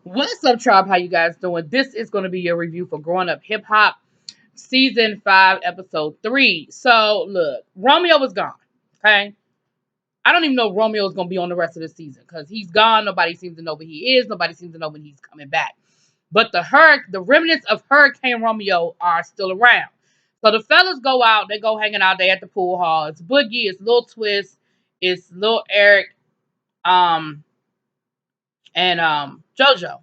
What's up, tribe? How you guys doing? This is going to be your review for Growing Up Hip Hop, Season 5, Episode 3. So, look, Romeo is gone, okay? I don't even know if Romeo is going to be on the rest of the season because he's gone. Nobody seems to know where he is. Nobody seems to know when he's coming back. But the remnants of Hurricane Romeo are still around. So the fellas go out. They go hanging out there at the pool hall. It's Boogie. It's Lil Twist. It's Lil Eric. Um, and JoJo.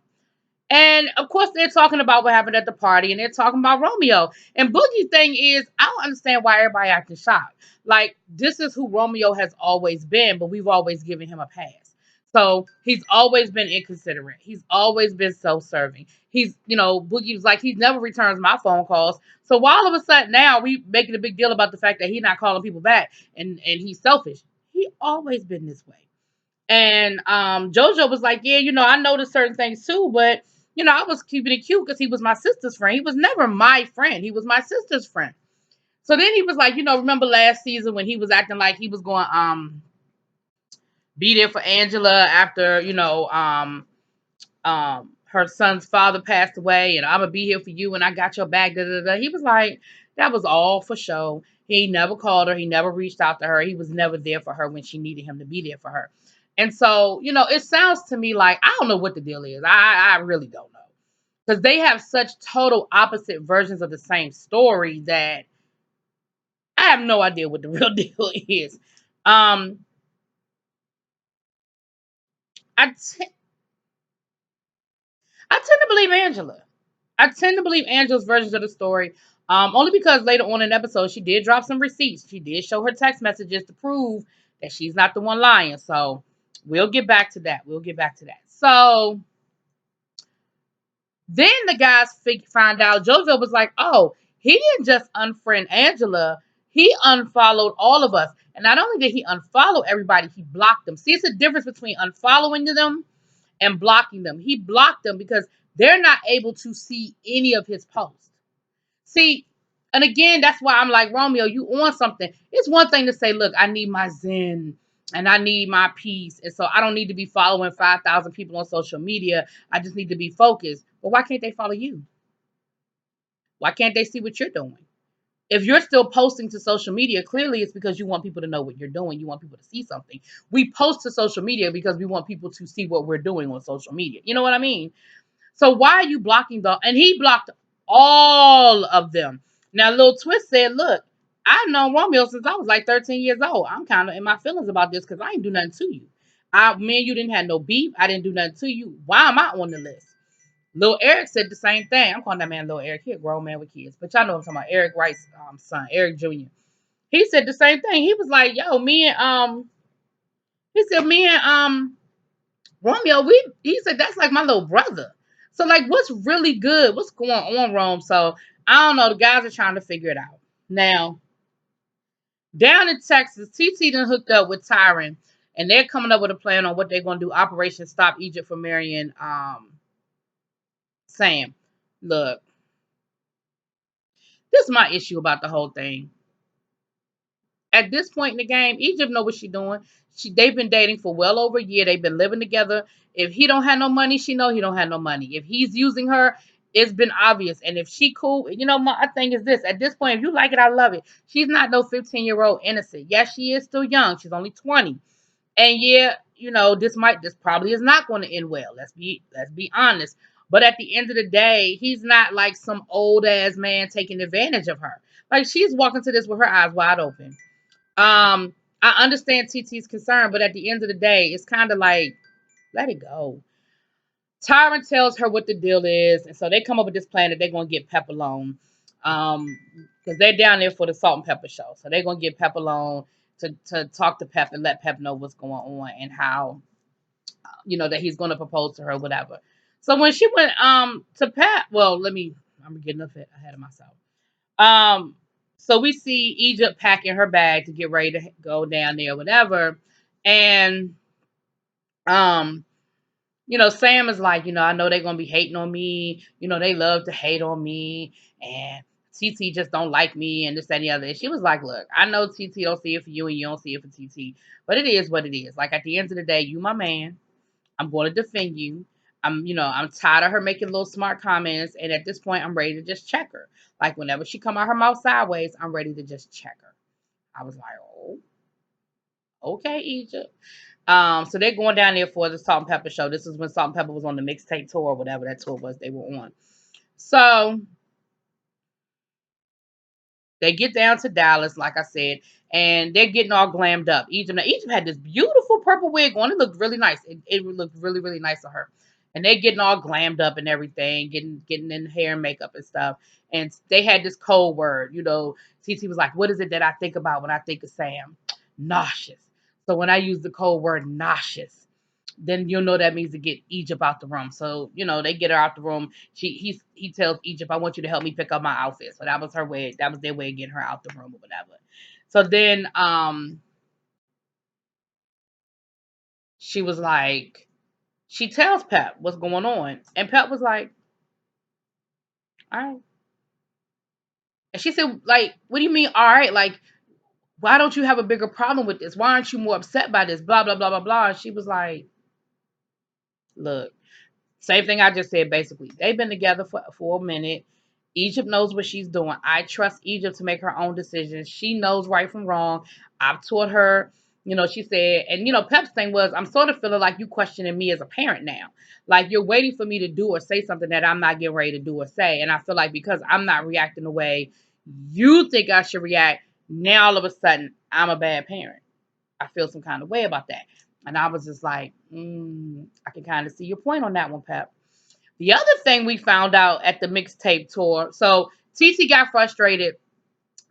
And of course, they're talking about what happened at the party, and they're talking about Romeo. And Boogie's thing is, I don't understand why everybody acting shocked. Like, this is who Romeo has always been, but we've always given him a pass. So he's always been inconsiderate. He's always been self-serving. Boogie was like, he never returns my phone calls. So why all of a sudden now we making a big deal about the fact that he's not calling people back and he's selfish? He always been this way. And JoJo was like, yeah, I noticed certain things too, but I was keeping it cute because he was my sister's friend. He was never my friend. He was my sister's friend. So then he was like, remember last season when he was acting like he was going be there for Angela after, her son's father passed away, and I'm gonna be here for you and I got your back. Da, da, da. He was like, that was all for show. He never called her, he never reached out to her, he was never there for her when she needed him to be there for her. And so, it sounds to me like I don't know what the deal is. I really don't know. Because they have such total opposite versions of the same story that I have no idea what the real deal is. Um, I, t- I tend to believe Angela. I tend to believe Angela's versions of the story. Only because later on in the episode, she did drop some receipts. She did show her text messages to prove that she's not the one lying. So we'll get back to that. So then the guys find out JoJo was like, oh, he didn't just unfriend Angela. He unfollowed all of us. And not only did he unfollow everybody, he blocked them. See, it's a difference between unfollowing them and blocking them. He blocked them because they're not able to see any of his posts. See, and again, that's why I'm like, Romeo, you on something. It's one thing to say, look, I need my zen and I need my peace. And so I don't need to be following 5,000 people on social media. I just need to be focused. But why can't they follow you? Why can't they see what you're doing? If you're still posting to social media, clearly it's because you want people to know what you're doing. You want people to see something. We post to social media because we want people to see what we're doing on social media. You know what I mean? So why are you blocking and he blocked all of them. Now, Lil Twist said, look, I've known Romeo since I was like 13 years old. I'm kind of in my feelings about this because I ain't do nothing to you. Me and you didn't have no beef. I didn't do nothing to you. Why am I on the list? Lil Eric said the same thing. I'm calling that man Lil Eric. He a grown man with kids. But y'all know what I'm talking about. Eric Wright's son, Eric Jr. He said the same thing. He was like, yo, me and Romeo, he said that's like my little brother. So like what's really good? What's going on, Rome? So I don't know. The guys are trying to figure it out. Now, down in Texas, TT done hooked up with Tyron, and they're coming up with a plan on what they're gonna do. Operation Stop Egypt for marrying Sam. Look, this is my issue about the whole thing. At this point in the game, Egypt know what she's doing. They've been dating for well over a year. They've been living together. If he don't have no money, she know he don't have no money. If he's using her, it's been obvious. And if she cool, my thing is this. At this point, if you like it, I love it. She's not no 15-year-old innocent. Yes, she is still young. She's only 20. And yeah, this probably is not going to end well. Let's be honest. But at the end of the day, he's not like some old ass man taking advantage of her. Like she's walking to this with her eyes wide open. I understand TT's concern, but at the end of the day, it's kind of like, let it go. Tyron tells her what the deal is, and so they come up with this plan that they're gonna get Pep alone, because they're down there for the Salt and Pepper show. So they're gonna get Pep alone to talk to Pep and let Pep know what's going on and how, that he's gonna propose to her, whatever. So when she went to Pep, I'm getting ahead of myself. So we see Egypt packing her bag to get ready to go down there, whatever. And, Sam is like, I know they're going to be hating on me. They love to hate on me. And TT just don't like me and this, that, and the other. And she was like, look, I know TT don't see it for you and you don't see it for TT. But it is what it is. Like, at the end of the day, you my man. I'm going to defend you. I'm tired of her making little smart comments, and at this point, I'm ready to just check her. Like whenever she come out her mouth sideways, I'm ready to just check her. I was like, oh, okay, Egypt. So they're going down there for the Salt and Pepper show. This is when Salt and Pepper was on the mixtape tour or whatever that tour was they were on. So they get down to Dallas, like I said, and they're getting all glammed up. Egypt had this beautiful purple wig on. It looked really nice. It looked really, really nice on her. And they're getting all glammed up and everything, getting in hair and makeup and stuff. And they had this code word, TT was like, what is it that I think about when I think of Sam? Nauseous. So when I use the code word nauseous, then you'll know that means to get Egypt out the room. So, they get her out the room. He tells Egypt, I want you to help me pick up my outfit. So that was their way of getting her out the room or whatever. So then she was like, she tells Pep what's going on. And Pep was like, all right. And she said, like, what do you mean, all right? Like, why don't you have a bigger problem with this? Why aren't you more upset by this? Blah, blah, blah, blah, blah. And she was like, look, same thing I just said, basically. They've been together for a minute. Egypt knows what she's doing. I trust Egypt to make her own decisions. She knows right from wrong. I've taught her, she said, and, Pep's thing was, I'm sort of feeling like you questioning me as a parent now. Like you're waiting for me to do or say something that I'm not getting ready to do or say. And I feel like because I'm not reacting the way you think I should react, now all of a sudden I'm a bad parent. I feel some kind of way about that. And I was just like, I can kind of see your point on that one, Pep. The other thing we found out at the mixtape tour, so TC got frustrated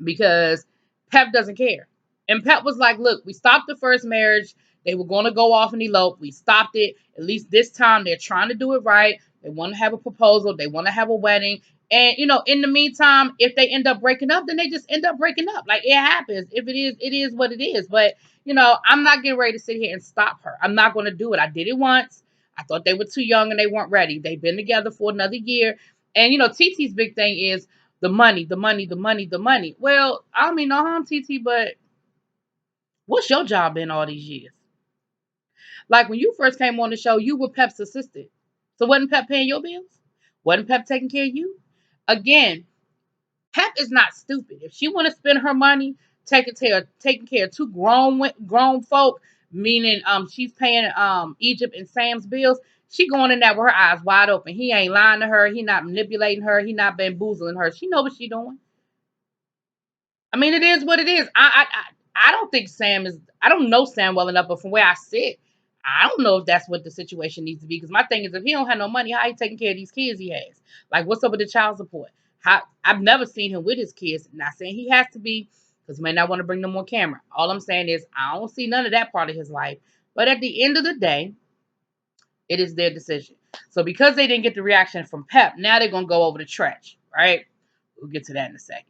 because Pep doesn't care. And Pep was like, look, we stopped the first marriage. They were going to go off and elope. We stopped it. At least this time they're trying to do it right. They want to have a proposal. They want to have a wedding. And, in the meantime, if they end up breaking up, then they just end up breaking up. Like, it happens. If it is what it is. But, I'm not getting ready to sit here and stop her. I'm not going to do it. I did it once. I thought they were too young and they weren't ready. They've been together for another year. And, TT's big thing is the money, the money, the money, the money. Well, I don't mean no harm, TT, but what's your job in all these years? Like when you first came on the show, you were Pep's assistant. So wasn't Pep paying your bills? Wasn't Pep taking care of you? Again, Pep is not stupid. If she want to spend her money taking care of two grown folk, meaning she's paying Egypt and Sam's bills, she going in there with her eyes wide open. He ain't lying to her. He not manipulating her. He not bamboozling her. She know what she doing. I mean, it is what it is. I don't think Sam is. I don't know Sam well enough, but from where I sit, I don't know if that's what the situation needs to be. Because my thing is, if he don't have no money, how he taking care of these kids he has? Like, what's up with the child support? I've never seen him with his kids. Not saying he has to be, because he may not want to bring them on camera. All I'm saying is, I don't see none of that part of his life. But at the end of the day, it is their decision. So because they didn't get the reaction from Pep, now they're gonna go over to Tretch, right? We'll get to that in a second.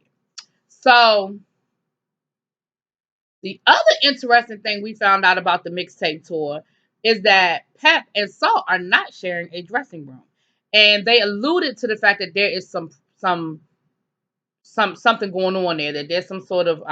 So the other interesting thing we found out about the mixtape tour is that Pep and Salt are not sharing a dressing room. And they alluded to the fact that there is something going on there, that there's some sort of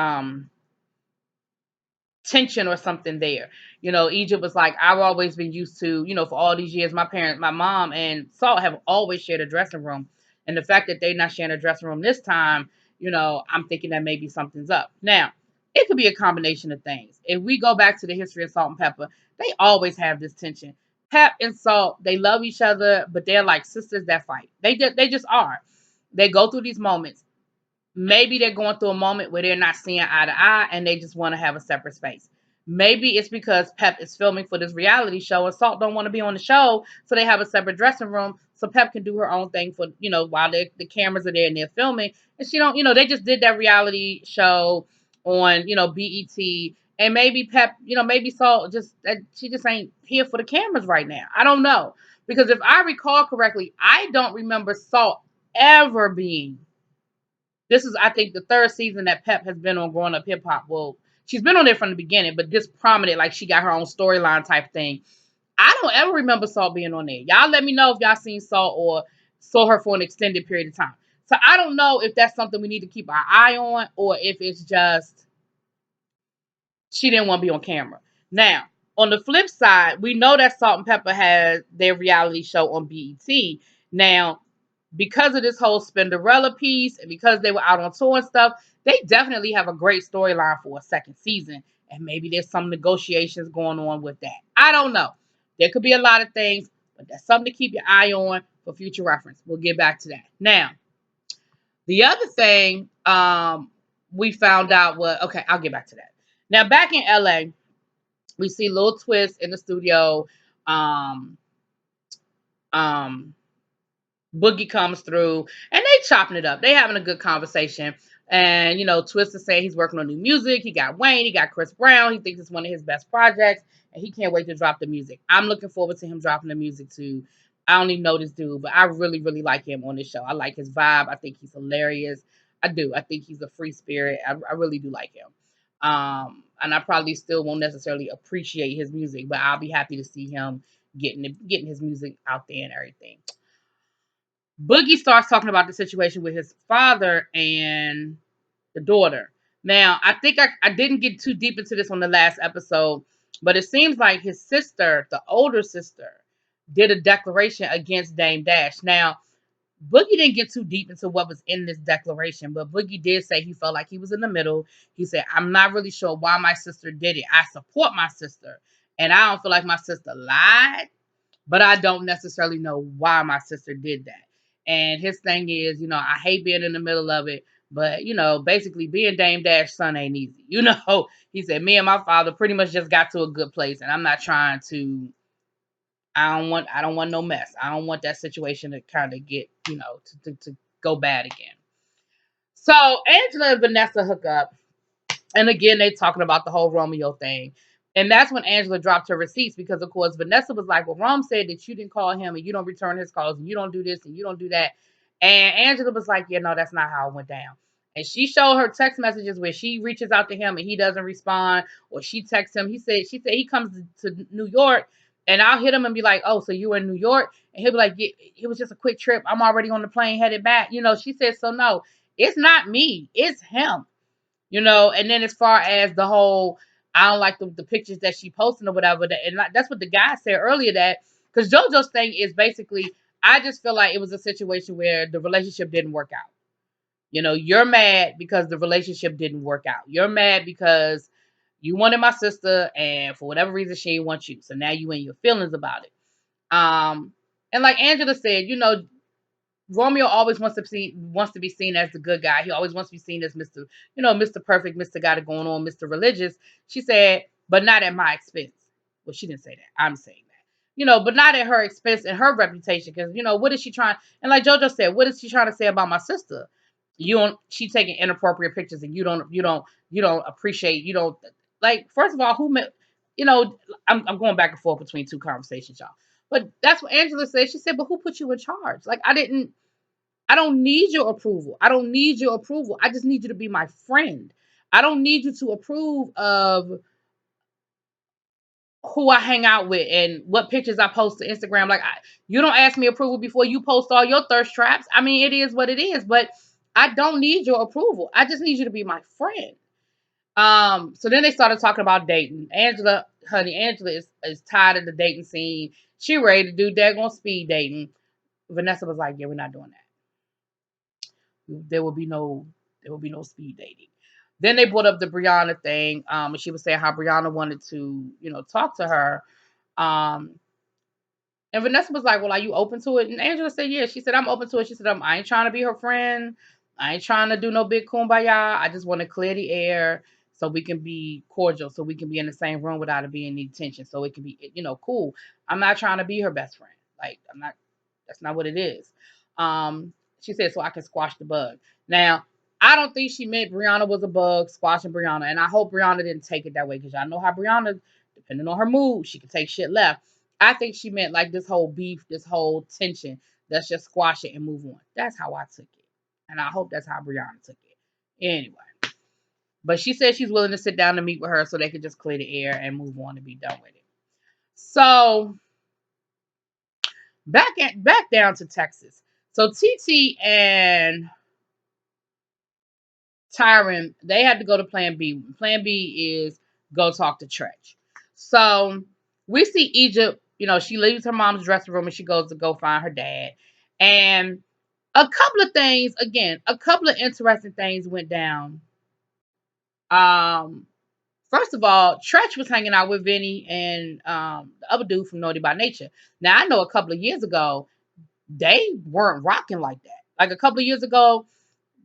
tension or something there. Egypt was like, I've always been used to, for all these years, my mom and Salt have always shared a dressing room. And the fact that they're not sharing a dressing room this time, I'm thinking that maybe something's up. Now, it could be a combination of things. If we go back to the history of Salt and Pepper, they always have this tension. Pep and Salt, they love each other, but they're like sisters that fight. They just are. They go through these moments. Maybe they're going through a moment where they're not seeing eye to eye and they just want to have a separate space. Maybe it's because Pep is filming for this reality show and Salt don't want to be on the show, so they have a separate dressing room so Pep can do her own thing for, while the cameras are there and they're filming. And she don't, they just did that reality show on, BET. And maybe Pep, maybe Salt she just ain't here for the cameras right now. I don't know. Because if I recall correctly, I don't remember Salt ever being. This is, I think, the third season that Pep has been on Growing Up Hip Hop. Well, she's been on there from the beginning, but this prominent, like she got her own storyline type thing. I don't ever remember Salt being on there. Y'all let me know if y'all seen Salt or saw her for an extended period of time. So I don't know if that's something we need to keep our eye on or if it's just she didn't want to be on camera. Now, On the flip side, we know that Salt and Pepper has their reality show on BET. Now, because of this whole Spinderella piece and because they were out on tour and stuff, they definitely have a great storyline for a second season. And maybe there's some negotiations going on with that. I don't know. There could be a lot of things, but that's something to keep your eye on for future reference. We'll get back to that. Now, the other thing we found out was, okay, I'll get back to that. Now, back in LA, we see Lil Twist in the studio. Um, um, Boogie comes through and they chopping it up. They having a good conversation. And, you know, Twist is saying he's working on new music. He got Wayne. He got Chris Brown. He thinks it's one of his best projects. And he can't wait to drop the music. I'm looking forward to him dropping the music too. I don't even know this dude, but I really, really like him on this show. I like his vibe. I think he's hilarious. I do. I think he's a free spirit. I really do like him. And I probably still won't necessarily appreciate his music, but I'll be happy to see him getting his music out there and everything. Boogie starts talking about the situation with his father and the daughter. Now, I think I didn't get too deep into this on the last episode, but it seems like his sister, the older sister, did a declaration against Dame Dash. Now, Boogie didn't get too deep into what was in this declaration, but Boogie did say he felt like he was in the middle. He said, I'm not really sure why my sister did it. I support my sister, and I don't feel like my sister lied, but I don't necessarily know why my sister did that. And his thing is, you know, I hate being in the middle of it, but, you know, basically being Dame Dash's son ain't easy. You know, he said, me and my father pretty much just got to a good place, and I'm not trying to, I don't want no mess. I don't want that situation to kind of get, you know, to go bad again. So Angela and Vanessa hook up. And again, they talking about the whole Romeo thing. And that's when Angela dropped her receipts because, of course, Vanessa was like, well, Rome said that you didn't call him and you don't return his calls and you don't do this and you don't do that. And Angela was like, yeah, no, that's not how it went down. And she showed her text messages where she reaches out to him and he doesn't respond, or she texts him. She said he comes to New York and I'll hit him and be like, oh, so you were in New York? And he'll be like, yeah, it was just a quick trip. I'm already on the plane headed back. You know, she said, so no, it's not me. It's him. You know, and then as far as the whole, I don't like the pictures that she posted or whatever, and that's what the guy said earlier, that because JoJo's thing is basically, I just feel like it was a situation where the relationship didn't work out. You know, you're mad because the relationship didn't work out. You're mad because you wanted my sister, and for whatever reason, she didn't want you. So now you in your feelings about it. And like Angela said, you know, Romeo always wants to be seen as the good guy. He always wants to be seen as Mr. You know, Mr. Perfect, Mr. Got It Going On, Mr. Religious. She said, but not at my expense. Well, she didn't say that. I'm saying that. You know, but not at her expense and her reputation. Because, you know, what is she trying? And like JoJo said, what is she trying to say about my sister? She taking inappropriate pictures and you don't appreciate, you don't, like, first of all, you know, I'm going back and forth between two conversations, y'all. But that's what Angela said. She said, but who put you in charge? Like, I don't need your approval. I don't need your approval. I just need you to be my friend. I don't need you to approve of who I hang out with and what pictures I post to Instagram. Like, you don't ask me approval before you post all your thirst traps. I mean, it is what it is, but I don't need your approval. I just need you to be my friend. So then they started talking about dating. Angela is tired of the dating scene. She ready to do daggone speed dating. Vanessa was like, yeah, we're not doing that. There will be no speed dating. Then they brought up the Brianna thing. And she was saying how Brianna wanted to, you know, talk to her. Um, and Vanessa was like, well, are you open to it? And Angela said, yeah. She said, I'm open to it. She said, I ain't trying to be her friend. I ain't trying to do no big kumbaya. I just want to clear the air so we can be cordial, so we can be in the same room without it being any tension, so it can be, you know, cool. I'm not trying to be her best friend. Like, that's not what it is. She said, so I can squash the bug. Now, I don't think she meant Brianna was a bug, squashing Brianna. And I hope Brianna didn't take it that way, because y'all know how Brianna, depending on her mood, she can take shit left. I think she meant like this whole beef, this whole tension. Let's just squash it and move on. That's how I took it. And I hope that's how Brianna took it. Anyway. But she said she's willing to sit down and meet with her so they could just clear the air and move on and be done with it. So back down to Texas. So TT and Tyron, they had to go to Plan B. Plan B is go talk to Tretch. So we see Egypt, she leaves her mom's dressing room and she goes to go find her dad. And a couple of things, again, a couple of interesting things went down. First of all, Tretch was hanging out with Vinny and the other dude from Naughty by Nature. Now, I know a couple of years ago, they weren't rocking like that. Like a couple of years ago,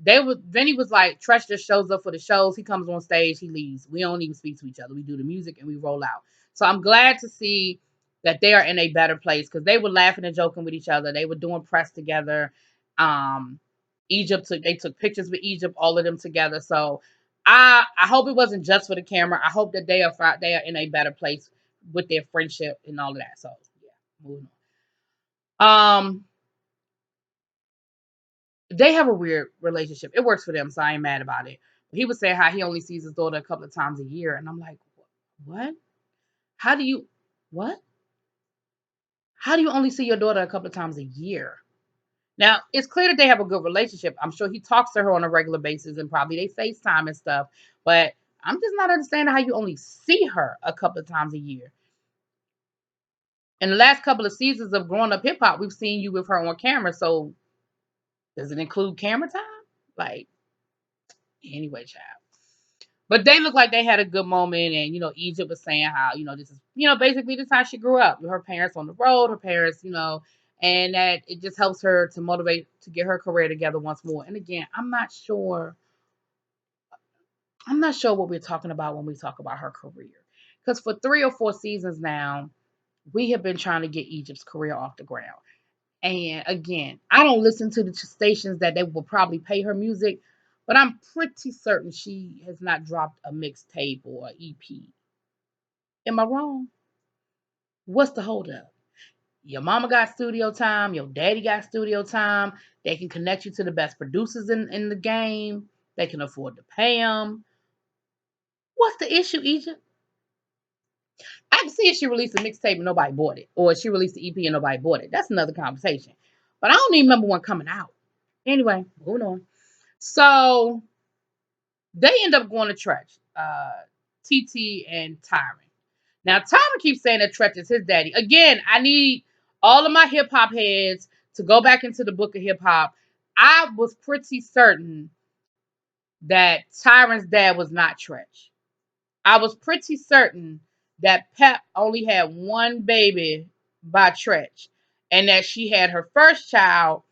Vinny was like, Tretch just shows up for the shows. He comes on stage, he leaves. We don't even speak to each other. We do the music and we roll out. So I'm glad to see that they are in a better place because they were laughing and joking with each other. They were doing press together. Um, they took pictures with Egypt, all of them together. So I hope it wasn't just for the camera. I hope that they are in a better place with their friendship and all of that. So yeah, moving on. They have a weird relationship. It works for them, so I ain't mad about it. But he was saying how he only sees his daughter a couple of times a year, and I'm like, what? How do you what? How do you only see your daughter a couple of times a year? Now, it's clear that they have a good relationship. I'm sure he talks to her on a regular basis and probably they FaceTime and stuff. But I'm just not understanding how you only see her a couple of times a year. In the last couple of seasons of Growing Up Hip Hop, we've seen you with her on camera. So does it include camera time? Like, anyway, child. But they look like they had a good moment. And, Egypt was saying how, this is, basically this is how she grew up. Her parents on the road, her parents, and that it just helps her to motivate to get her career together once more. And again, I'm not sure what we're talking about when we talk about her career. Because for 3 or 4 seasons now, we have been trying to get Egypt's career off the ground. And again, I don't listen to the stations that they will probably pay her music, but I'm pretty certain she has not dropped a mixtape or an EP. Am I wrong? What's the holdup? Your mama got studio time, your daddy got studio time. They can connect you to the best producers in the game. They can afford to pay them. What's the issue, Egypt? I can see if she released a mixtape and nobody bought it, or she released the EP and nobody bought it. That's another conversation. But I don't even remember one coming out. Anyway, moving on. So they end up going to Tretch, TT and Tyron. Now Tyron keeps saying that Tretch is his daddy. Again, I need all of my hip hop heads to go back into the book of hip hop. I was pretty certain that Tyron's dad was not Tretch. I was pretty certain that Pep only had one baby by Tretch, and that she had her first child.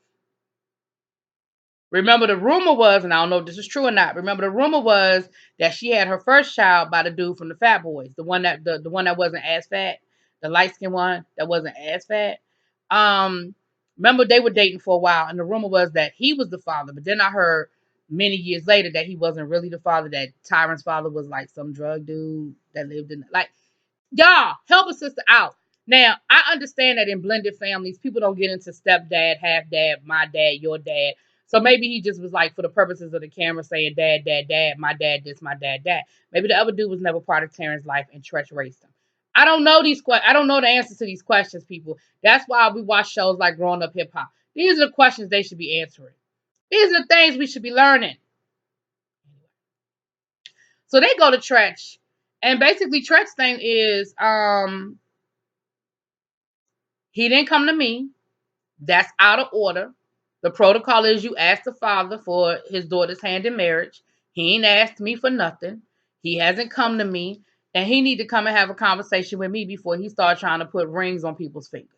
Remember, the rumor was, and I don't know if this is true or not. Remember, the rumor was that she had her first child by the dude from the Fat Boys, the one that the one that wasn't as fat, the light skinned one that wasn't as fat. Remember they were dating for a while, and the rumor was that he was the father. But then I heard many years later that he wasn't really the father. That Tyron's father was like some drug dude that lived in like. Y'all, help a sister out. Now, I understand that in blended families, people don't get into stepdad, half dad, my dad, your dad. So maybe he just was like, for the purposes of the camera, saying dad, dad, dad, my dad, this, my dad, dad. Maybe the other dude was never part of Terrence's life and Tretch raised him. I don't know I don't know the answers to these questions, people. That's why we watch shows like Growing Up Hip Hop. These are the questions they should be answering. These are the things we should be learning. So they go to Tretch, and basically Tretch's thing is, he didn't come to me. That's out of order. The protocol is you ask the father for his daughter's hand in marriage. He ain't asked me for nothing. He hasn't come to me. And he need to come and have a conversation with me before he start trying to put rings on people's fingers.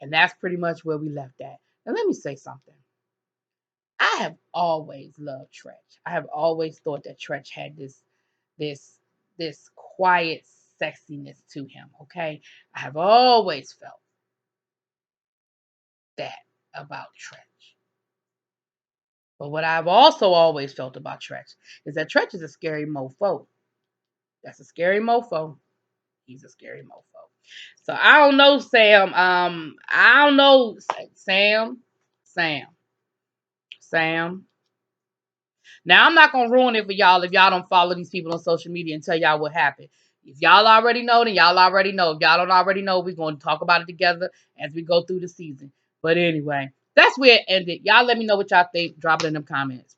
And that's pretty much where we left at. Now let me say something. I have always loved Tretch. I have always thought that Tretch had this quiet sexiness to him. Okay. I have always felt that about Tretch. But what I've also always felt about Tretch is that Tretch is a scary mofo. That's a scary mofo. He's a scary mofo. So I don't know, Sam. I don't know, Sam. Now I'm not gonna ruin it for y'all if y'all don't follow these people on social media and tell y'all what happened. If y'all already know, then y'all already know. If y'all don't already know, we're gonna talk about it together as we go through the season. But anyway, that's where it ended. Y'all let me know what y'all think. Drop it in the comments.